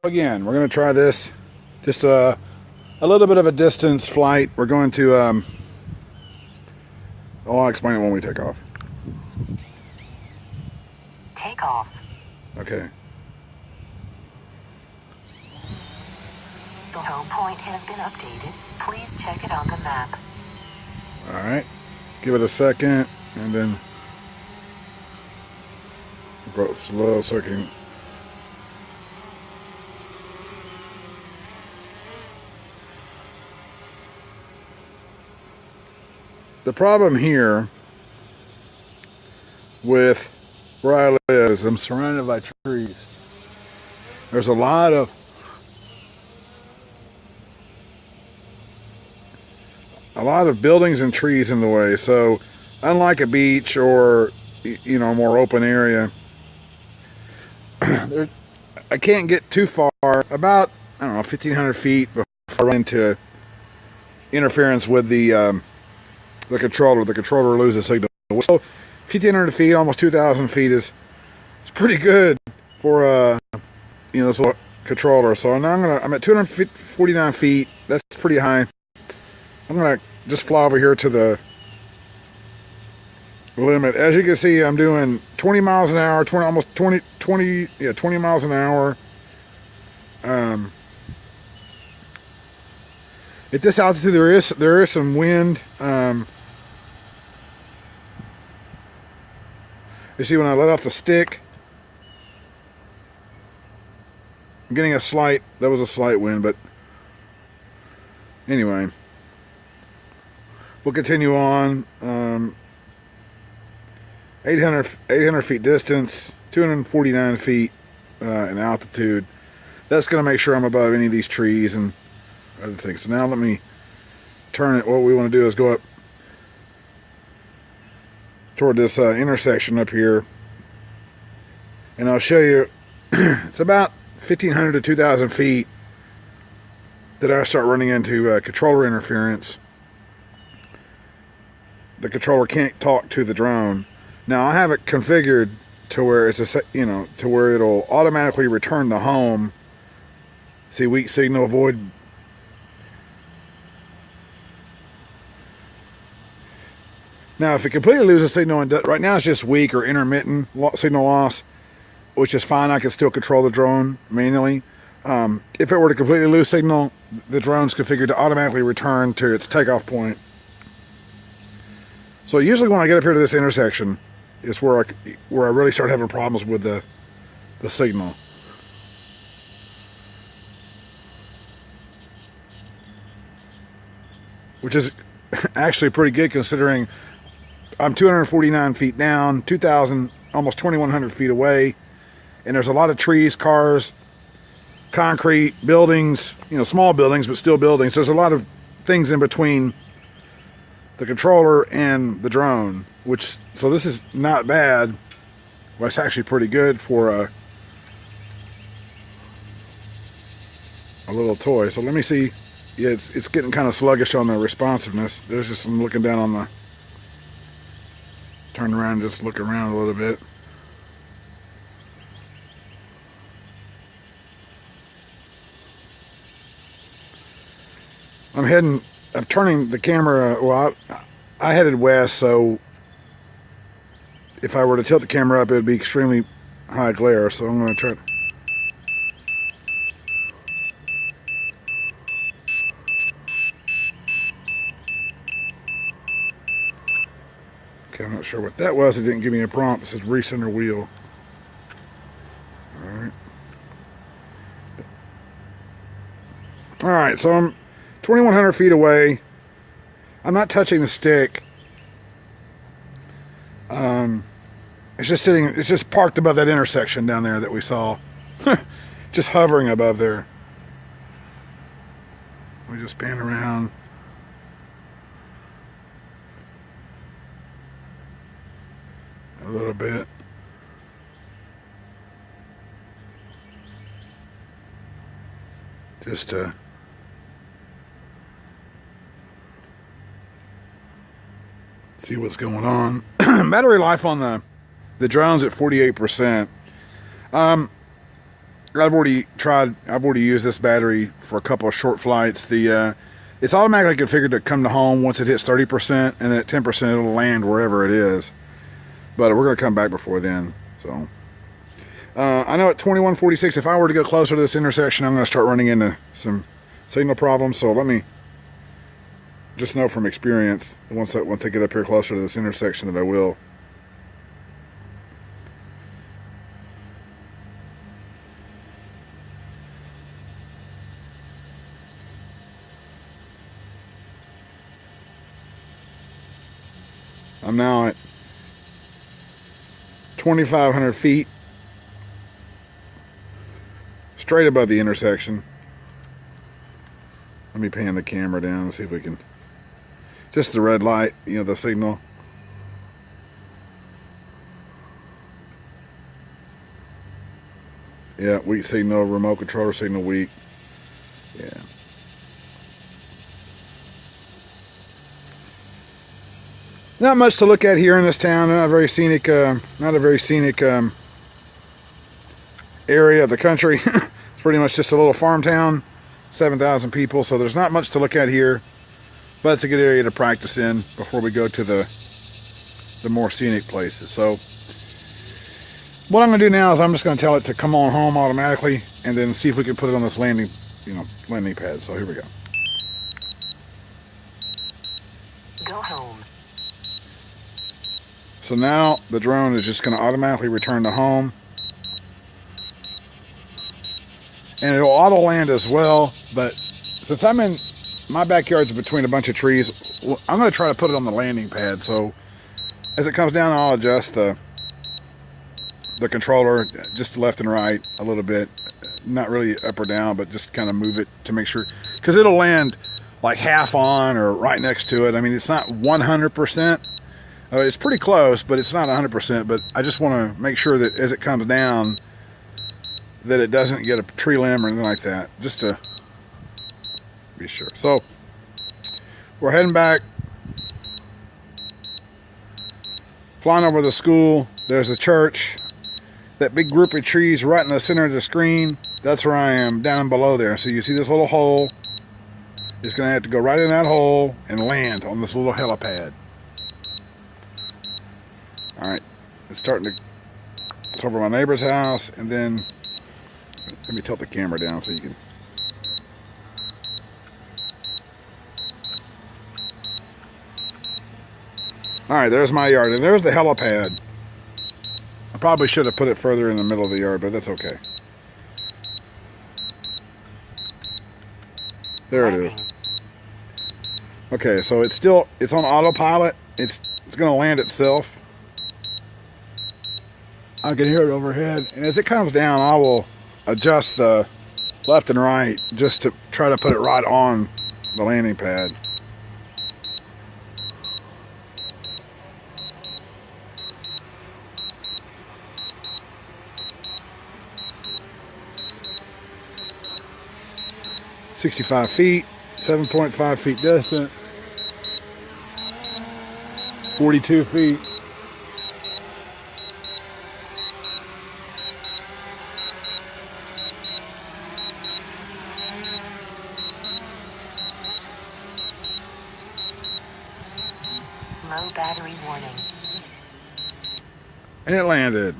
Again, we're going to try this. Just a little bit of a distance flight. We're going to, I'll explain it when we take off. Take off. Okay. The home point has been updated. Please check it on the map. Alright. Give it a second, and then go slow so I can. The problem here with where I live is I'm surrounded by trees. There's a lot of buildings and trees in the way. So unlike a beach or a more open area, I can't get too far, about, I don't know, 1,500 feet before I run into interference with the controller. The controller loses signal. So 1,500 feet, almost 2,000 feet is pretty good for this little controller. So now I'm at 249 feet. That's pretty high. I'm gonna just fly over here to the limit. As you can see, I'm doing 20 miles an hour, 20 miles an hour. At this altitude, there is some wind. You see, when I let off the stick, I'm getting a slight wind, but anyway, we'll continue on. 800 feet distance, 249 feet in altitude. That's going to make sure I'm above any of these trees and other things. So now let me turn it. What we want to do is go up toward this intersection up here, and I'll show you. It's about 1,500 to 2,000 feet that I start running into controller interference. The controller can't talk to the drone. Now I have it configured to where it's to where it'll automatically return to home. See, weak signal, avoid. Now, if it completely loses signal, and right now it's just weak or intermittent signal loss, which is fine. I can still control the drone manually. If it were to completely lose signal, the drone's configured to automatically return to its takeoff point. So usually when I get up here to this intersection is where I really start having problems with the signal. Which is actually pretty good considering I'm 249 feet down, 2,000, almost 2,100 feet away, and there's a lot of trees, cars, concrete, buildings, small buildings, but still buildings. There's a lot of things in between the controller and the drone, so this is not bad. Well, it's actually pretty good for a little toy. So let me see. Yeah, it's getting kind of sluggish on the responsiveness. There's just some looking down on the. Turn around and just look around a little bit. I'm turning the camera. Well, I headed west, so if I were to tilt the camera up, it would be extremely high glare. So I'm going to try. Okay, I'm not sure what that was. It didn't give me a prompt. It says recenter wheel. Alright. Alright, so I'm 2,100 feet away. I'm not touching the stick. It's just sitting, it's just parked above that intersection down there that we saw. Just hovering above there. We just pan around. A little bit. Just to see what's going on. Battery life on the drone's at 48%. I've already used this battery for a couple of short flights. It's automatically configured to come to home once it hits 30%, and then at 10% it'll land wherever it is. But we're going to come back before then. So I know at 21:46, if I were to go closer to this intersection, I'm going to start running into some signal problems. So let me just know from experience, once I get up here closer to this intersection, that I will. I'm now at 2,500 feet, straight above the intersection. Let me pan the camera down and see if we can, just the red light, you know, the signal. Yeah, weak signal, remote controller signal weak. Yeah. Not much to look at here in this town. Not a very scenic area of the country. It's pretty much just a little farm town, 7,000 people. So there's not much to look at here, but it's a good area to practice in before we go to the more scenic places. So what I'm going to do now is I'm just going to tell it to come on home automatically, and then see if we can put it on this landing pad. So here we go. Go home. So now the drone is just going to automatically return to home. And it'll auto land as well, but since I'm in my backyard's between a bunch of trees, I'm going to try to put it on the landing pad. So as it comes down, I'll adjust the controller just left and right a little bit. Not really up or down, but just kind of move it to make sure, because it'll land like half on or right next to it. I mean, it's not 100%. It's pretty close, but it's not 100%. But I just want to make sure that as it comes down, that it doesn't get a tree limb or anything like that, just to be sure. So we're heading back, flying over the school. There's the church. That big group of trees right in the center of the screen, that's where I am, down below there. So you see this little hole. It's going to have to go right in that hole and land on this little helipad. Alright, it's over my neighbor's house, and then let me tilt the camera down so you can. Alright, there's my yard, and there's the helipad. I probably should have put it further in the middle of the yard, but that's okay. There it is. Okay, so it's on autopilot. It's going to land itself. I can hear it overhead, and as it comes down, I will adjust the left and right just to try to put it right on the landing pad. "65 feet, 7.5 feet distance, 42 feet. Low battery warning. And it landed.